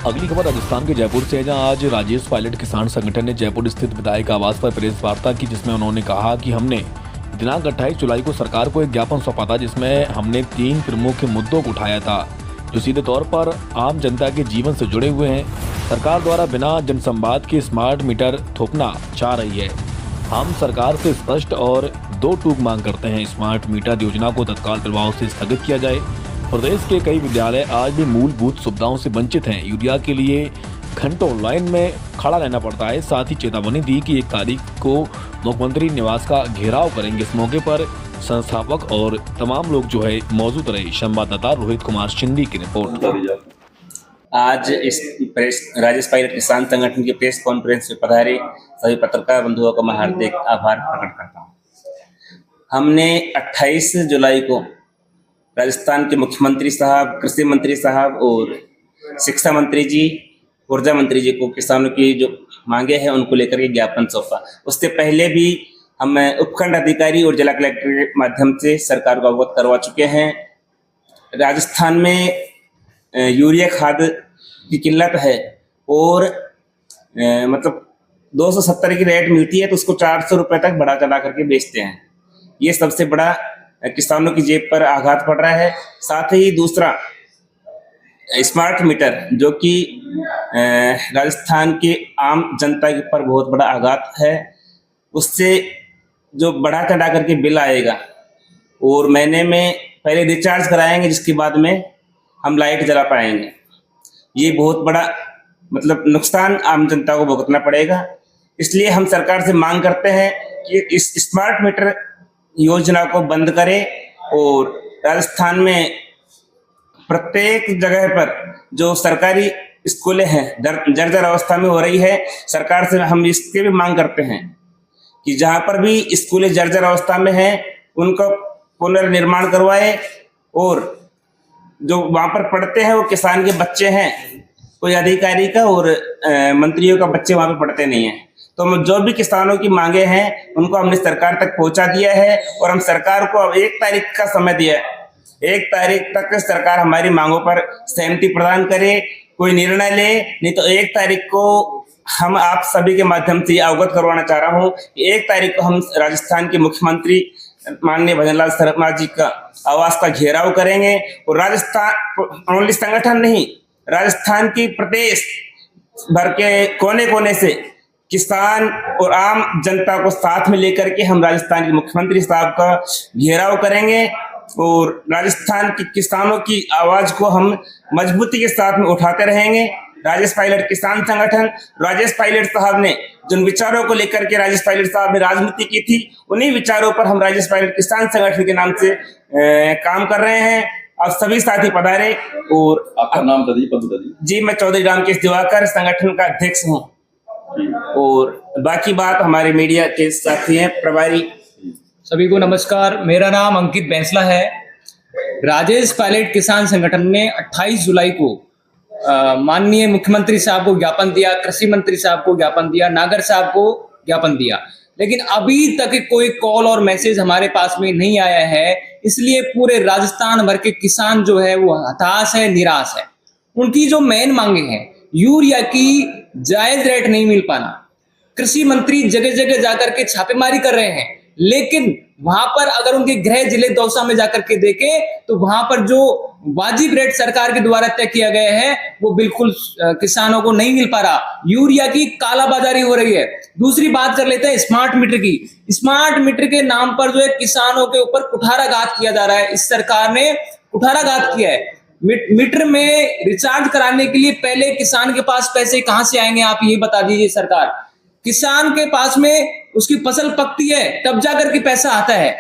अगली खबर राजस्थान के जयपुर से है, जहां आज राजेश पायलट किसान संगठन ने जयपुर स्थित विधायक आवास पर प्रेस वार्ता की, जिसमें उन्होंने कहा कि हमने दिनांक 28 जुलाई को सरकार को एक ज्ञापन सौंपा था, जिसमें हमने 3 प्रमुख मुद्दों को उठाया था जो सीधे तौर पर आम जनता के जीवन से जुड़े हुए हैं। सरकार द्वारा बिना जनसंवाद के स्मार्ट मीटर थोपना चाह रही है। हम सरकार से स्पष्ट और दो टूक मांग करते हैं। स्मार्ट मीटर योजना को तत्काल प्रभाव से स्थगित किया जाए। प्रदेश के कई विद्यालय आज भी मूलभूत सुविधाओं से वंचित हैं। यूरिया के लिए घंटों लाइन में खड़ा रहना पड़ता है। साथ ही चेतावनी दी कि 1 तारीख को मुख्यमंत्री निवास का घेराव करेंगे। इस मौके पर संस्थापक और तमाम लोग जो है मौजूद रहे। संवाददाता रोहित कुमार शिंदी की रिपोर्ट। आज इस राजेश पायलट किसान संगठन की प्रेस कॉन्फ्रेंस में पधारे सभी पत्रकार बंधुओं का मैं हार्दिक आभार प्रकट करता हूँ। हमने 28 जुलाई को राजस्थान के मुख्यमंत्री साहब, कृषि मंत्री साहब और शिक्षा मंत्री जी, ऊर्जा मंत्री जी को किसानों की जो मांगे हैं उनको लेकर के ज्ञापन सौंपा। उससे पहले भी हम उपखंड अधिकारी और जिला कलेक्टर के माध्यम से सरकार को अवगत करवा चुके हैं। राजस्थान में यूरिया खाद की किल्लत है और मतलब 270 की रेट मिलती है तो उसको 400 रुपए तक बढ़ा चढ़ा करके बेचते हैं। ये सबसे बड़ा किसानों की जेब पर आघात पड़ रहा है। साथ ही दूसरा स्मार्ट मीटर जो कि राजस्थान के आम जनता के ऊपर बहुत बड़ा आघात है। उससे जो बढ़ा चढ़ा करके बिल आएगा और महीने में पहले रिचार्ज कराएंगे, जिसके बाद में हम लाइट जला पाएंगे। ये बहुत बड़ा मतलब नुकसान आम जनता को भुगतना पड़ेगा। इसलिए हम सरकार से मांग करते हैं कि इस स्मार्ट मीटर योजना को बंद करें और राजस्थान में प्रत्येक जगह पर जो सरकारी स्कूलें हैं जर्जर अवस्था में हो रही है। सरकार से हम इसके भी मांग करते हैं कि जहां पर भी स्कूलें जर्जर अवस्था में हैं उनका पुनर्निर्माण करवाए और जो वहां पर पढ़ते हैं वो किसान के बच्चे हैं, कोई अधिकारी का और मंत्रियों का बच्चे वहां पर पढ़ते नहीं हैं। तो जो भी किसानों की मांगे हैं उनको हमने सरकार तक पहुंचा दिया है और हम सरकार को अब 1 तारीख का समय दिया है। 1 तारीख तक सरकार हमारी मांगों पर सहमति प्रदान करे, कोई निर्णय ले। नहीं तो 1 तारीख को हम आप सभी के माध्यम से अवगत करवाना चाह रहा हूँ कि 1 तारीख को हम राजस्थान के मुख्यमंत्री माननीय भजनलाल शर्मा जी का आवास का घेराव करेंगे और राजस्थान ओनली संगठन नहीं, राजस्थान की प्रदेश भर के कोने कोने से किसान और आम जनता को साथ में लेकर के हम राजस्थान के मुख्यमंत्री साहब का घेराव करेंगे और राजस्थान के किसानों की आवाज को हम मजबूती के साथ में उठाते रहेंगे। राजेश पायलट किसान संगठन, राजेश पायलट साहब ने जिन विचारों को लेकर के राजेश पायलट साहब ने राजनीति की थी, उन्हीं विचारों पर हम राजेश पायलट किसान संगठन के नाम से काम कर रहे हैं। अब सभी साथी पधारे। और आपका नाम बताइए। जी, मैं चौधरी रामकेश दिवाकर संगठन का अध्यक्ष हूँ और बाकी बात हमारे मीडिया के साथी हैं प्रभारी। सभी को नमस्कार, मेरा नाम अंकित बैंसला है। राजेश पायलट किसान संगठन ने 28 जुलाई को माननीय मुख्यमंत्री साहब को ज्ञापन दिया, कृषि मंत्री साहब को ज्ञापन दिया, नागर साहब को ज्ञापन दिया, लेकिन अभी तक कोई कॉल और मैसेज हमारे पास में नहीं आया है। इसलिए पूरे राजस्थान भर के किसान जो है वो हताश है, निराश है। उनकी जो मेन मांगे हैं, यूरिया की जायज रेट नहीं मिल पाना। कृषि मंत्री जगह जगह जाकर के छापेमारी कर रहे हैं, लेकिन वहां पर अगर उनके गृह जिले दौसा में जाकर के देखें तो वहां पर जो वाजिब रेट सरकार के द्वारा तय किया गया है वो बिल्कुल किसानों को नहीं मिल पा रहा। यूरिया की कालाबाजारी हो रही है। दूसरी बात कर लेते हैं स्मार्ट मीटर की। स्मार्ट मीटर के नाम पर जो है किसानों के ऊपर कुठाराघात किया जा रहा है। इस सरकार ने कुठाराघात किया है। मीटर में रिचार्ज कराने के लिए पहले किसान के पास पैसे कहां से आएंगे, आप ये बता दीजिए सरकार। किसान के पास में उसकी फसल पकती है तब जाकर के पैसा आता है।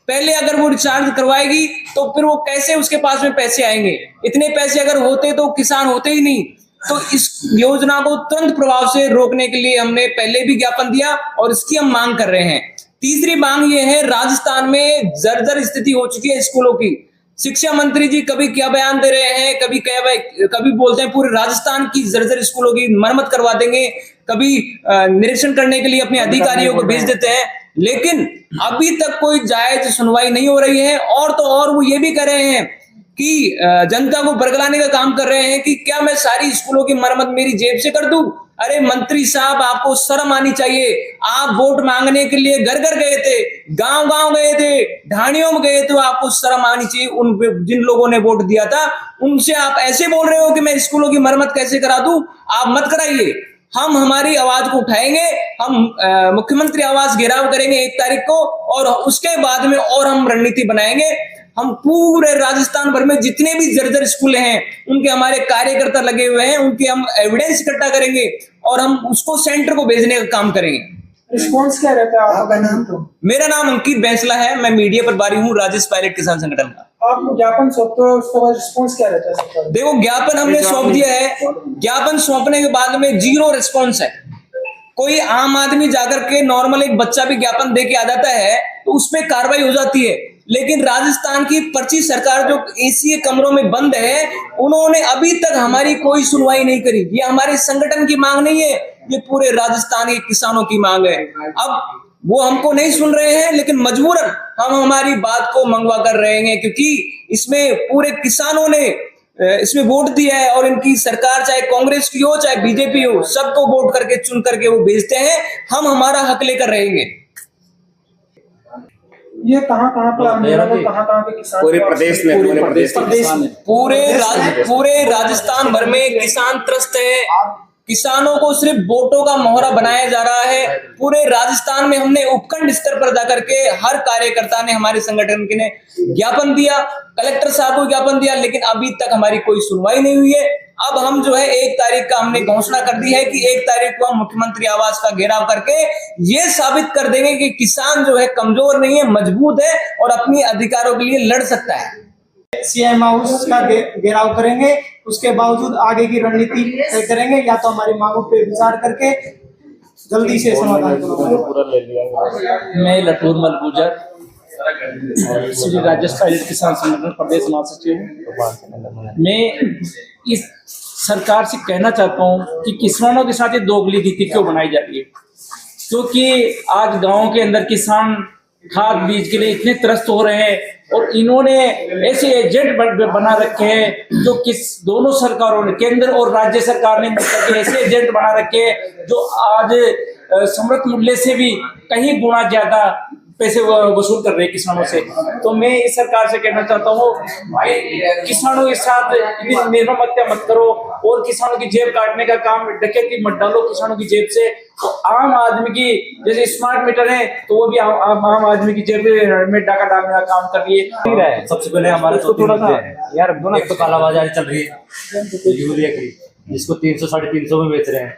पहले अगर वो रिचार्ज करवाएगी तो फिर वो कैसे उसके पास में पैसे आएंगे? इतने पैसे अगर होते तो किसान होते ही नहीं। तो इस योजना को तुरंत प्रभाव से रोकने के लिए हमने पहले भी ज्ञापन दिया और इसकी हम मांग कर रहे हैं। तीसरी मांग ये है, राजस्थान में जर्जर स्थिति हो चुकी है स्कूलों की। शिक्षा मंत्री जी कभी क्या बयान दे रहे हैं, कभी बोलते हैं पूरे राजस्थान की जर्जर स्कूलों की मरम्मत करवा देंगे, कभी निरीक्षण करने के लिए अपने अधिकारियों को भेज देते हैं, लेकिन अभी तक कोई जायज सुनवाई नहीं हो रही है। और तो और वो ये भी कह रहे हैं कि जनता को बरगलाने का काम कर रहे हैं कि क्या मैं सारी स्कूलों की मरम्मत मेरी जेब से कर दूं। अरे मंत्री साहब, आपको शर्म आनी चाहिए। आप वोट मांगने के लिए घर घर गए थे, गांव गांव गए थे, ढाणियों में गए, तो आपको शर्म आनी चाहिए। उन जिन लोगों ने वोट दिया था उनसे आप ऐसे बोल रहे हो कि मैं स्कूलों की मरम्मत कैसे करा दूं। आप मत कराइए। हम हमारी आवाज को उठाएंगे। हम मुख्यमंत्री आवास घेराव करेंगे 1 तारीख को, और उसके बाद में और हम रणनीति बनाएंगे। हम पूरे राजस्थान भर में जितने भी जर्जर स्कूल हैं उनके हमारे कार्यकर्ता लगे हुए हैं, उनके हम एविडेंस इकट्ठा करेंगे और हम उसको सेंटर को भेजने का काम करेंगे। रिस्पॉन्स क्या रहता है आपका? नाम तो मेरा नाम अंकित बैंसला है, मैं मीडिया प्रभारी हूँ राजेश पायलट किसान संगठन का। आप ज्ञापन सौंपते हो, उसके बाद रिस्पॉन्स क्या रहता है सरकार? देखो, ज्ञापन हमने सौंप दिया है। ज्ञापन सौंपने के बाद में 0 रिस्पॉन्स है। कोई आम आदमी जाकर के, नॉर्मल एक बच्चा भी ज्ञापन दे के आ जाता है तो उसमें कार्रवाई हो जाती है। लेकिन राजस्थान की पर्ची सरकार जो एसी कमरों में बंद है, उन्होंने अभी तक हमारी कोई सुनवाई नहीं करी। ये हमारे संगठन की मांग नहीं है, ये पूरे राजस्थान के किसानों की मांग है। अब वो हमको नहीं सुन रहे हैं, लेकिन मजबूरन हम हमारी बात को मंगवा कर रहेंगे, क्योंकि इसमें पूरे किसानों ने इसमें वोट दिया है और इनकी सरकार चाहे कांग्रेस की हो चाहे बीजेपी हो, सबको वोट करके चुन करके वो भेजते हैं। हम हमारा हक लेकर रहेंगे। ये कहाँ पर आंदोलन है, कहाँ के किसान? पूरे प्रदेश में, पूरे राजस्थान भर में किसान त्रस्त है। किसानों को सिर्फ वोटों का मोहरा बनाया जा रहा है। पूरे राजस्थान में हमने उपखंड स्तर पर जाकर के हर कार्यकर्ता ने, हमारे संगठन के ने ज्ञापन दिया, कलेक्टर साहब को ज्ञापन दिया, लेकिन अभी तक हमारी कोई सुनवाई नहीं हुई है। अब हम जो है 1 तारीख का हमने घोषणा कर दी है कि 1 तारीख को हम मुख्यमंत्री आवास का घेराव करके ये साबित कर देंगे कि किसान जो है कमजोर नहीं है, मजबूत है और अपनी अधिकारों के लिए लड़ सकता है। सीएम हाउस का घेराव करेंगे, उसके बावजूद आगे की रणनीति तय करेंगे, या तो हमारी मांगों पे विचार करके जल्दी से समाधान करेंगे। मैं लटूर मलगुजर श्री राजेश पायलट किसान संगठन प्रदेश महासचिव हूँ। मैं इस सरकार से कहना चाहता हूँ कि किसानों के साथ ये दोगली नीति क्यों बनाई जा रही है, क्योंकि आज गाँव के अंदर किसान खाद बीज के लिए इतने त्रस्त हो रहे हैं और इन्होंने ऐसे एजेंट बना रखे हैं जो दोनों सरकारों ने, केंद्र और राज्य सरकार ने मिलकर ऐसे एजेंट बना रखे हैं जो आज समर्थ मूल्य से भी कहीं गुना ज्यादा पैसे वसूल कर रहे हैं किसानों से। तो मैं इस सरकार से कहना चाहता हूँ, किसानों के साथ निर्ममत्या मत करो और किसानों की जेब काटने का काम, डकैती मत डालो किसानों की जेब से। तो आम आदमी की, जैसे स्मार्ट मीटर है तो वो भी आम आदमी की जेब में डाका डालने का काम कर रही है। सबसे पहले हमारा तो थोड़ा सा यार, एक तो कालाबाजारी चल रही है यूरिया की, जिसको 300 350 में बेच रहे हैं।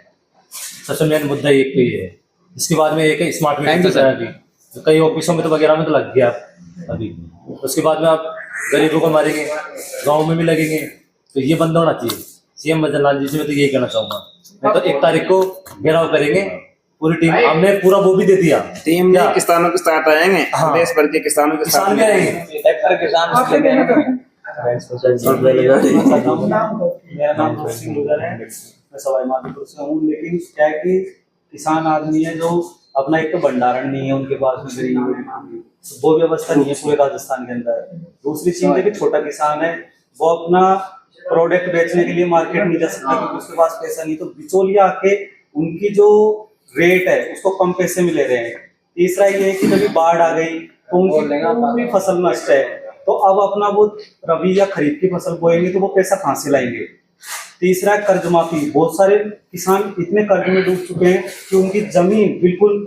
सबसे मेन मुद्दा एक तो ये है। इसके बाद में एक स्मार्ट मीटर चल रहा है अभी, तो कई ऑफिसों में तो वगैरह में तो लग गया अभी। उसके बाद में आप गरीबों को मारेंगे, गाँव में भी लगेंगे, तो ये बंद होना चाहिए। सीएम बजरलाल जी से मैं तो यही कहना चाहूंगा। मैं तो 1 तारीख को घेराव करेंगे, पूरी टीम, हमने पूरा वो भी दे दिया। टीम में किसानों के साथ आएंगे, देश भर के किसानों के साथ भी आएंगे। मेरा नाम गुजर है, मैं सवाई माधोपुर से हूँ। लेकिन क्या है कि किसान आदमी है जो अपना, एक तो भंडारण नहीं है उनके पास में, गरीब है, वो व्यवस्था नहीं है पूरे राजस्थान के अंदर। दूसरी चीज है कि छोटा किसान है, वो अपना प्रोडक्ट बेचने के लिए मार्केट नहीं जा सकता क्योंकि उसके पास पैसा नहीं। तो बिचौलिया आके उनकी जो रेट है उसको कम पैसे में ले रहे हैं। तीसरा ये है कि कभी बाढ़ आ गई तो उनकी पूरी फसल नष्ट है, तो अब अपना वो रबी या खरीफ की फसल बोएंगे तो वो पैसा कहाँ से लाएंगे। तीसरा है कर्ज माफी। बहुत सारे किसान इतने कर्ज में डूब चुके हैं कि उनकी जमीन बिल्कुल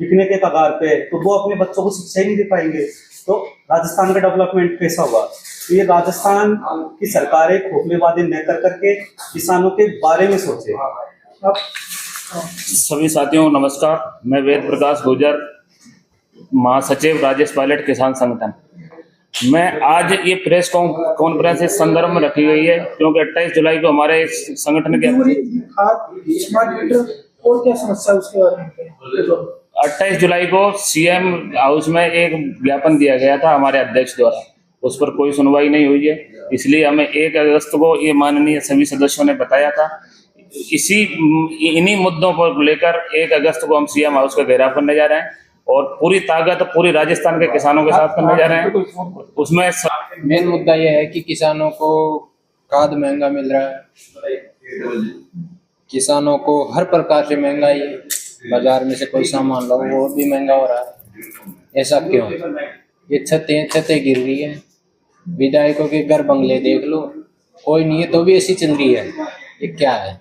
बिकने के कगार पे है, तो वो अपने बच्चों को शिक्षा ही नहीं दे पाएंगे। तो राजस्थान का डेवलपमेंट कैसा होगा? तो ये राजस्थान की सरकारें खोखले वादे न कर करके किसानों के बारे में सोचे। सभी साथियों को नमस्कार। मैं वेद प्रकाश गुजर, महासचिव राजेश पायलट किसान संगठन। मैं आज ये प्रेस कॉन्फ्रेंस इस संदर्भ में रखी गई है क्योंकि 28 जुलाई को हमारे संगठन के और क्या समस्या उसके बारे में? 28 जुलाई को सीएम हाउस में एक ज्ञापन दिया गया था हमारे अध्यक्ष द्वारा, उस पर कोई सुनवाई नहीं हुई है। इसलिए हमें 1 अगस्त को ये माननीय सभी सदस्यों ने बताया था। इन्हीं मुद्दों पर लेकर 1 अगस्त को हम सीएम हाउस का घेराव करने जा रहे हैं और पूरी ताकत पूरी राजस्थान के किसानों के साथ करने जा रहे हैं। उसमें मेन मुद्दा यह है कि किसानों को खाद महंगा मिल रहा है, किसानों को हर प्रकार से महंगाई है, बाजार में से कोई सामान लो वो भी महंगा हो रहा है। ऐसा क्यों? ये छतें गिर रही है, विधायकों के घर बंगले देख लो, कोई नहीं है तो भी ऐसी चल रही है। ये क्या है?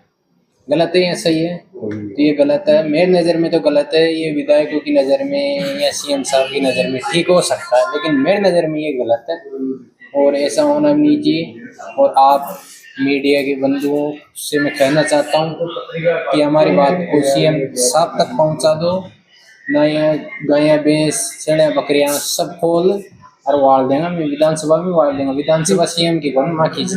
गलत है या सही है? तो ये गलत है, मेरी नज़र में तो गलत है। ये विधायकों की नज़र में या सीएम साहब की नज़र में ठीक हो सकता है, लेकिन मेरी नज़र में ये गलत है और ऐसा होना भी नहीं चाहिए। और आप मीडिया के बंधुओं से मैं कहना चाहता हूँ कि हमारी बात को सीएम साहब तक पहुँचा दो, ना यहाँ गायें भैंस छेड़े बकरियाँ सब खोल और वाल देंगे, मैं विधानसभा में वाल देंगे। विधानसभा सीएम की कौन माँ खींच